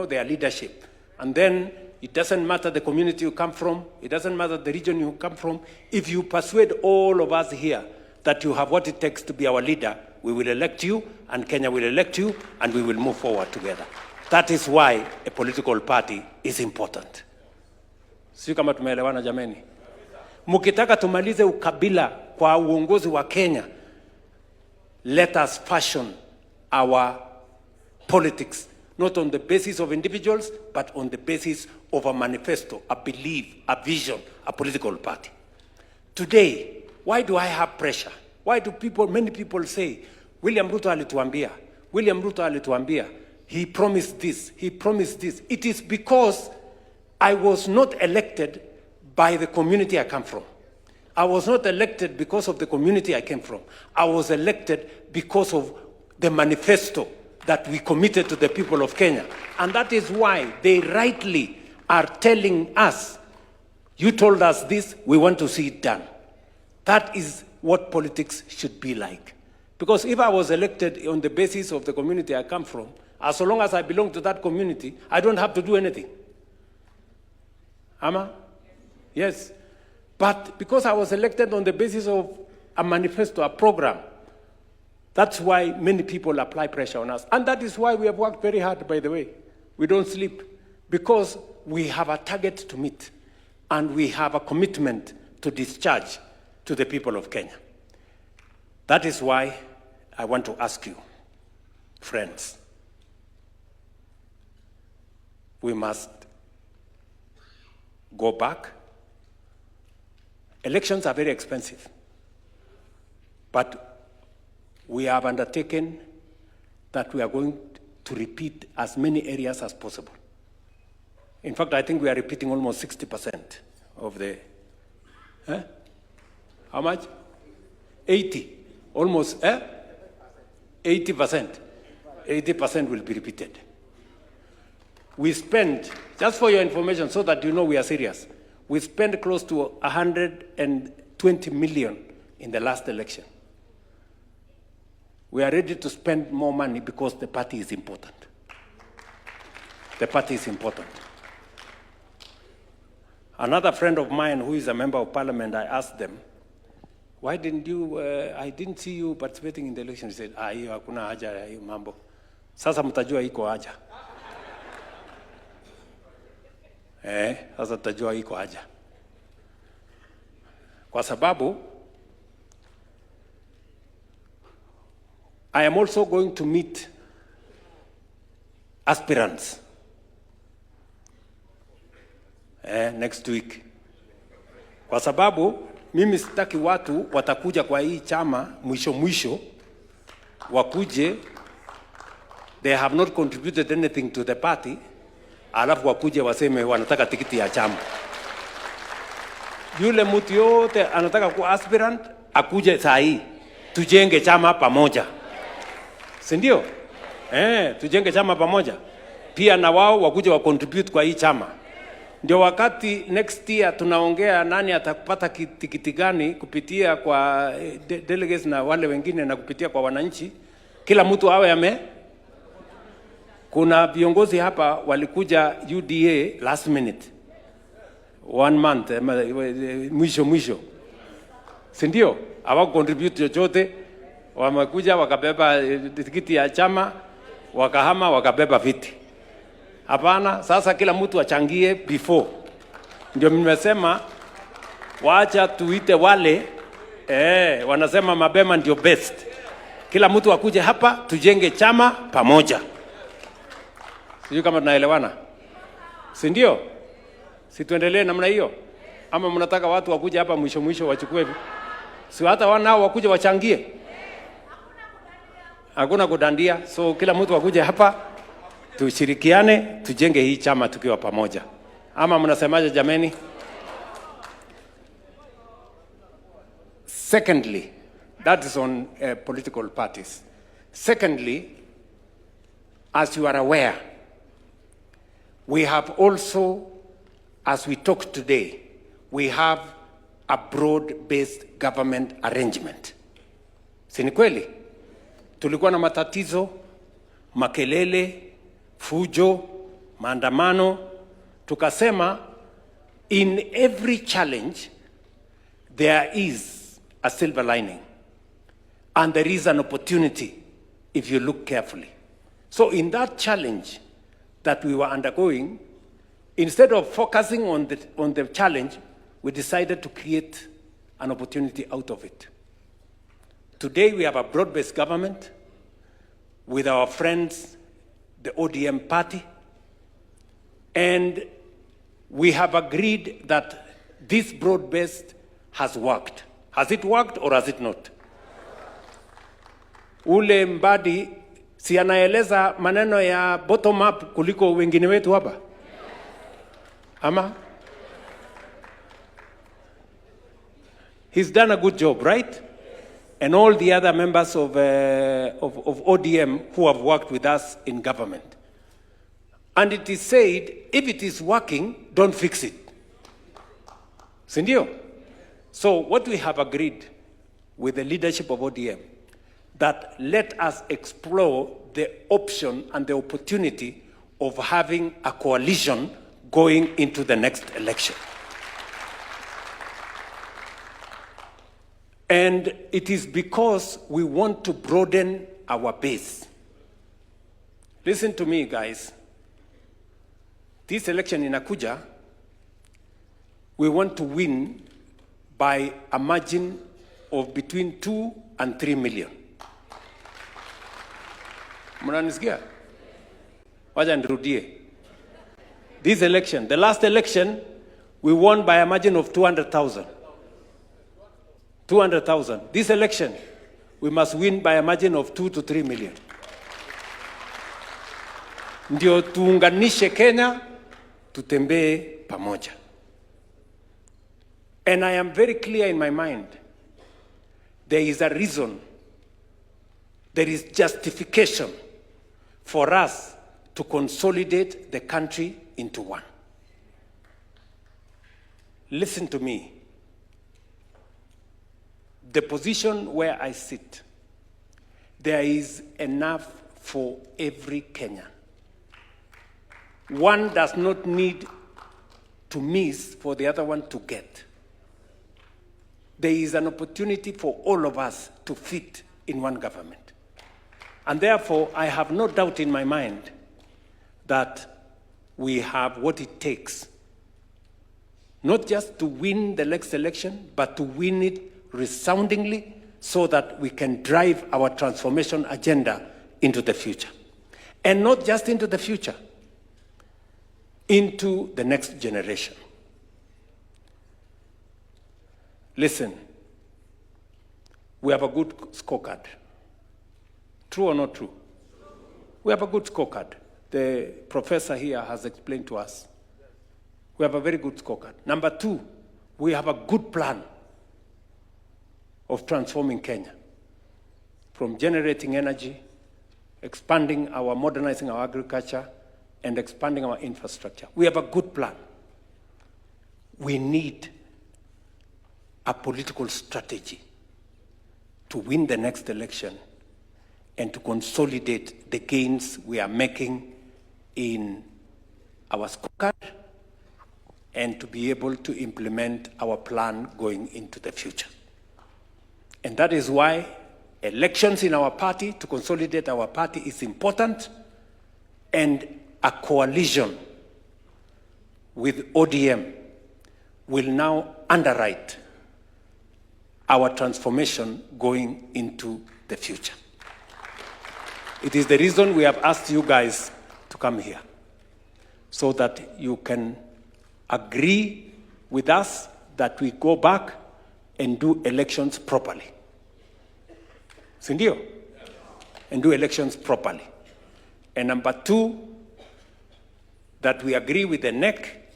their leadership. And then it doesn't matter the community you come from, it doesn't matter the region you come from. If you persuade all of us here that you have what it takes to be our leader, we will elect you, and Kenya will elect you, and we will move forward together. That is why a political party is important. Sio kama tumeelewana jameni. Mukitaka tumalize ukabila kwa uongozi wa Kenya, let us fashion our politics, not on the basis of individuals, but on the basis of a manifesto, a belief, a vision, a political party. Today, why do I have pressure? Why do many people say, William Ruto alituambia, he promised this, he promised this. It is because I was not elected by the community I come from. I was not elected because of the community I came from. I was elected because of the manifesto that we committed to the people of Kenya. And that is why they rightly are telling us, you told us this, we want to see it done. That is what politics should be like. Because if I was elected on the basis of the community I come from, as long as I belong to that community, I don't have to do anything. Ama? Yes. But because I was elected on the basis of a manifesto, a program, that's why many people apply pressure on us. And that is why we have worked very hard, by the way. We don't sleep, because we have a target to meet, and we have a commitment to discharge to the people of Kenya. That is why I want to ask you, friends, we must go back. Elections are very expensive, but we have undertaken that we are going to repeat as many areas as possible. In fact, I think we are repeating almost 60% of the, how much? 80, almost, 80%. 80% will be repeated. We spend, just for your information, so that you know we are serious, we spent close to 120 million in the last election. We are ready to spend more money because the party is important. The party is important. Another friend of mine who is a member of parliament, I asked them, why didn't you, I didn't see you participating in the election. He said, hiyo hakuna haja ya hiyo mambo. Sasa mtajua iko haja. Sasa mtajua iko haja. Kwa sababu, I am also going to meet aspirants next week, kwa sababu mimi sitaki watu watakuja kwa hii chama mwisho wakuje, they have not contributed anything to the party, alafu wakuje waseme wanataka tikiti ya chama. Yule mtu yote anataka kuwa aspirant akuje saa hii, tujenge chama pamoja, si ndio? Tujenge chama pamoja, pia na wao wakuje wa contribute kwa hii chama. Ndio wakati next year tunaongea nani atapata tikiti gani kupitia kwa delegates na wale wengine na kupitia kwa wananchi, kila mtu awe Kuna viongozi hapa walikuja UDA last minute, 1 month mwisho, si ndio? Hawa contribute chochote, wamekuja wakabeba tikiti ya chama, wakahama wakabeba viti. Hapana, sasa kila mtu achangie before. Ndio nimesema waacha tuite wale wanasema mapema ndio best. Kila mtu akuje hapa tujenge chama pamoja. Sijui kama tunaelewana, si ndio? Si tuendelee namna hiyo, ama mnataka watu wakuje hapa mwisho wachukue? Si hata wanao wakuje wachangie. Hakuna kudandia. So kila mtu akuje hapa tushirikiane tujenge hii chama tukiwa pamoja. Ama mnasemaje jameni? Secondly, that is on political parties. Secondly, as you are aware, we have also, as we talk today, we have a broad-based government arrangement. Si ni kweli? Tulikuwa na matatizo, makelele, fujo, maandamano. Tukasema in every challenge there is a silver lining and there is an opportunity if you look carefully. So in that challenge that we were undergoing, instead of focusing on the challenge, we decided to create an opportunity out of it. Today we have a broad-based government with our friends, the ODM party, and we have agreed that this broad-based has worked. Has it worked or has it not? Ule Mbadi si anaeleza maneno ya bottom up kuliko wengine wetu hapa? Ama? He's done a good job, right? And all the other members of ODM who have worked with us in government. And it is said, if it is working, don't fix it. Sindio? So what we have agreed with the leadership of ODM, that let us explore the option and the opportunity of having a coalition going into the next election. And it is because we want to broaden our base. Listen to me, guys. This election in Akuja, we want to win by a margin of between 2 and 3 million. Mnanisikia? Wacha nirudie. This election, the last election, we won by a margin of 200,000. 200,000. This election, we must win by a margin of 2 to 3 million. Ndio tuunganishe Kenya, tutembee pamoja. And I am very clear in my mind, there is a reason, there is justification for us to consolidate the country into one. Listen to me. The position where I sit, there is enough for every Kenyan. One does not need to miss for the other one to get. There is an opportunity for all of us to fit in one government. And therefore, I have no doubt in my mind that we have what it takes, not just to win the next election, but to win it resoundingly so that we can drive our transformation agenda into the future. And not just into the future, into the next generation. Listen, we have a good scorecard. True or not true? We have a good scorecard. The professor here has explained to us. We have a very good scorecard. Number two, we have a good plan of transforming Kenya from generating energy, modernizing our agriculture, and expanding our infrastructure. We have a good plan. We need a political strategy to win the next election and to consolidate the gains we are making in our scorecard and to be able to implement our plan going into the future. And that is why elections in our party, to consolidate our party, is important, and a coalition with ODM will now underwrite our transformation going into the future. It is the reason we have asked you guys to come here, so that you can agree with us that we go back and do elections properly. Sindio? And do elections properly. And number two, that we agree with the NEC,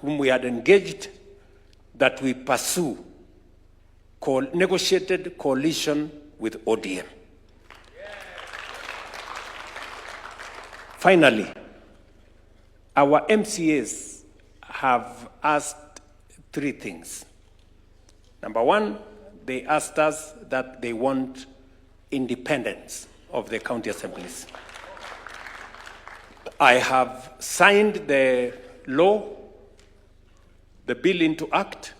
whom we had engaged, that we pursue negotiated coalition with ODM. Finally, our MCAs have asked three things. Number one, they asked us that they want independence of the county assemblies. I have signed the law, the bill into act.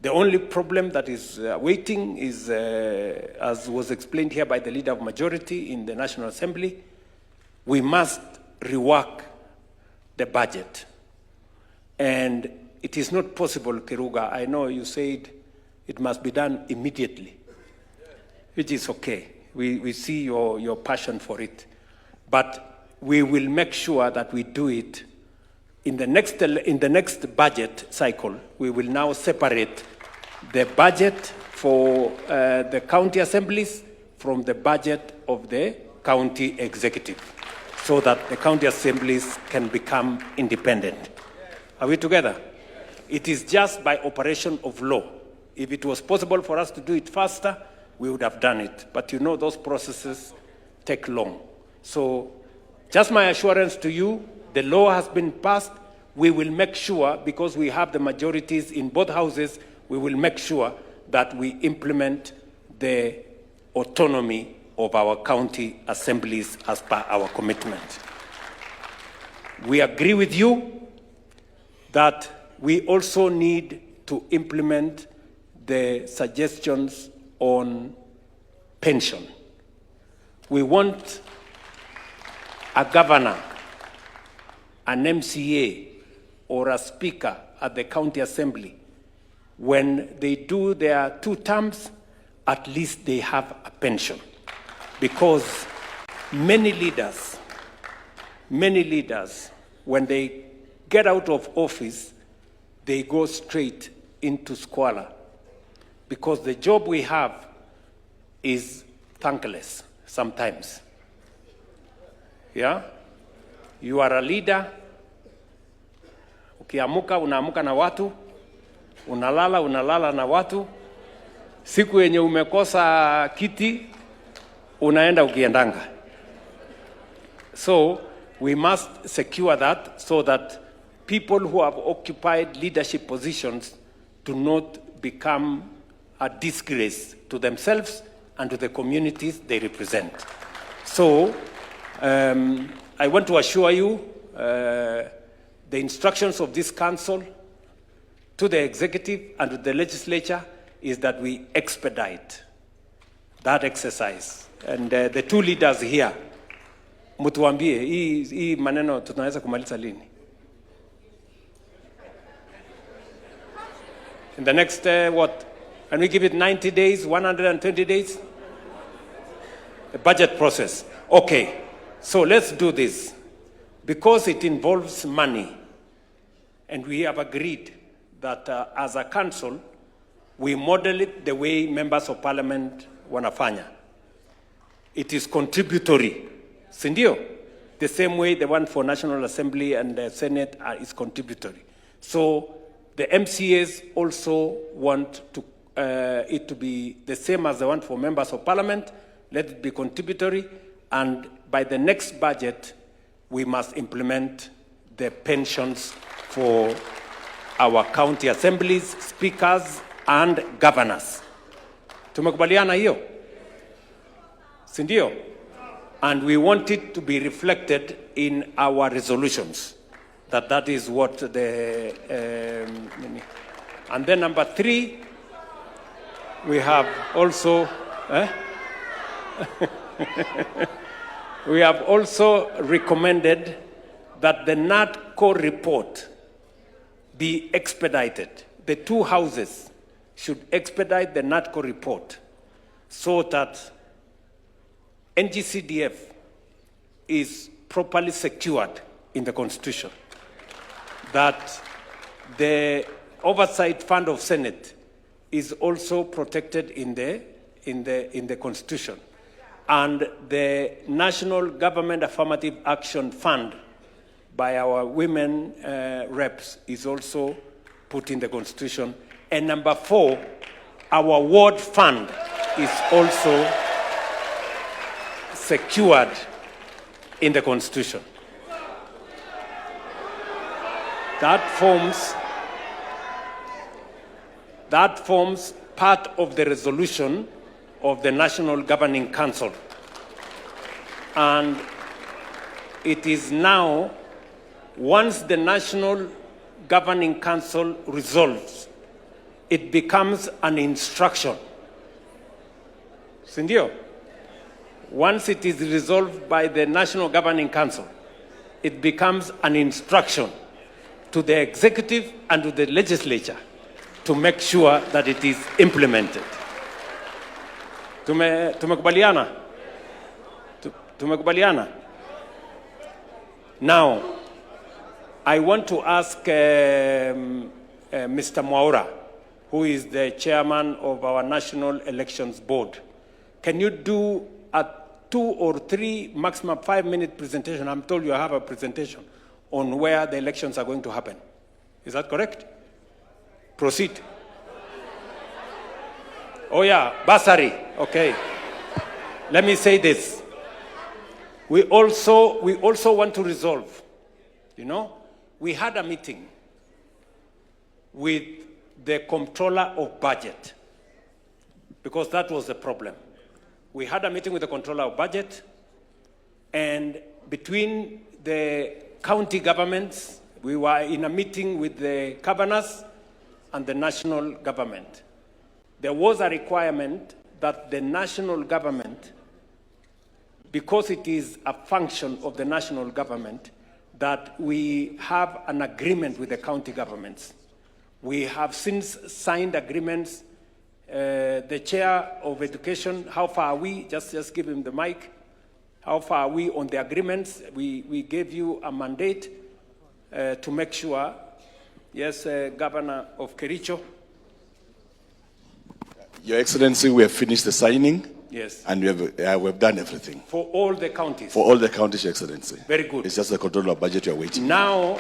The only problem that is waiting is, as was explained here by the leader of majority in the National Assembly, we must rework the budget. And it is not possible, Kiruga. I know you said it must be done immediately, which is okay. We see your passion for it. But we will make sure that we do it in the next budget cycle. We will now separate the budget for the county assemblies from the budget of the county executive, so that the county assemblies can become independent. Are we together? It is just by operation of law. If it was possible for us to do it faster, we would have done it. But you know those processes take long. So just my assurance to you, the law has been passed. We will make sure, because we have the majorities in both houses, we will make sure that we implement the autonomy of our county assemblies as per our commitment. We agree with you that we also need to implement the suggestions on pension. We want a governor, an MCA, or a speaker at the county assembly. When they do their 2 terms, at least they have a pension. Because many leaders, when they get out of office, they go straight into squalor. Because the job we have is thankless sometimes. Yeah? You are a leader. Ukiamuka, unaamuka na watu. Unalala na watu. Siku yenye umekosa kiti, unaenda ukiendanga. So we must secure that, so that people who have occupied leadership positions do not become a disgrace to themselves and to the communities they represent. So I want to assure you, the instructions of this council to the executive and to the legislature is that we expedite that exercise. And the 2 leaders here, mutuambie, hii maneno tunaweza kumaliza lini? In the next, what? Can we give it 90 days, 120 days? The budget process. Okay, so let's do this. Because it involves money, and we have agreed that as a council, we model it the way members of parliament wanafanya. It is contributory, sindio? The same way the one for National Assembly and the Senate is contributory. So the MCAs also want to, it to be the same as the one for members of parliament. Let it be contributory, and by the next budget, we must implement the pensions for our county assemblies, speakers, and governors. Tumekubaliana hiyo? Sindio? And we want it to be reflected in our resolutions. That is what the... and then number 3, we have also... we have also recommended that the NADCO report be expedited. The 2 houses should expedite the NADCO report so that NGCDF is properly secured in the Constitution, that the oversight fund of Senate is also protected in the Constitution, and the National Government Affirmative Action Fund by our women reps is also put in the Constitution. And number 4, our ward fund is also secured in the Constitution. That forms part of the resolution of the National Governing Council. And it is now, once the National Governing Council resolves, it becomes an instruction. Sindio? Once it is resolved by the National Governing Council, it becomes an instruction to the executive and to the legislature to make sure that it is implemented. Tumekubaliana? Tumekubaliana? Now, I want to ask Mr. Mwaura, who is the chairman of our National Elections Board. Can you do a 2 or 3, maximum 5-minute presentation? I'm told you have a presentation on where the elections are going to happen. Is that correct? Proceed. Oh yeah, bursary. Okay. Let me say this. We also want to resolve. You know, we had a meeting with the Comptroller of Budget, because that was the problem. We had a meeting with the Comptroller of Budget, and between the county governments, we were in a meeting with the governors and the national government. There was a requirement that the national government, because it is a function of the national government, that we have an agreement with the county governments. We have since signed agreements. The chair of education, how far are we? Just give him the mic. How far are we on the agreements? We gave you a mandate to make sure. Yes, Governor of Kericho. Your Excellency, we have finished the signing. Yes. And we have done everything. For all the counties? For all the counties, Your Excellency. Very good. It's just the control of budget you are waiting. Now,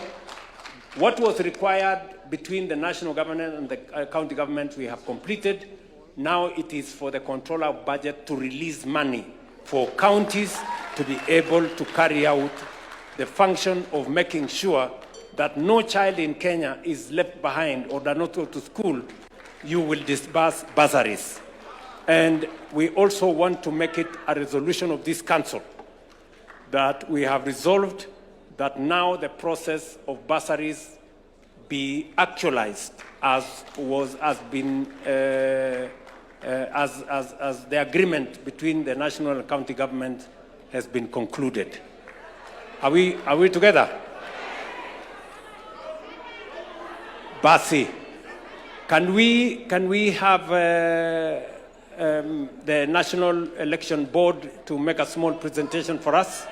what was required between the national government and the county government, we have completed. Now it is for the controller of budget to release money for counties to be able to carry out the function of making sure that no child in Kenya is left behind or does not go to school. You will disburse bursaries. And we also want to make it a resolution of this council that we have resolved that now the process of bursaries be actualized as the agreement between the national and county government has been concluded. Are we together? Basi, can we have the National Election Board to make a small presentation for us?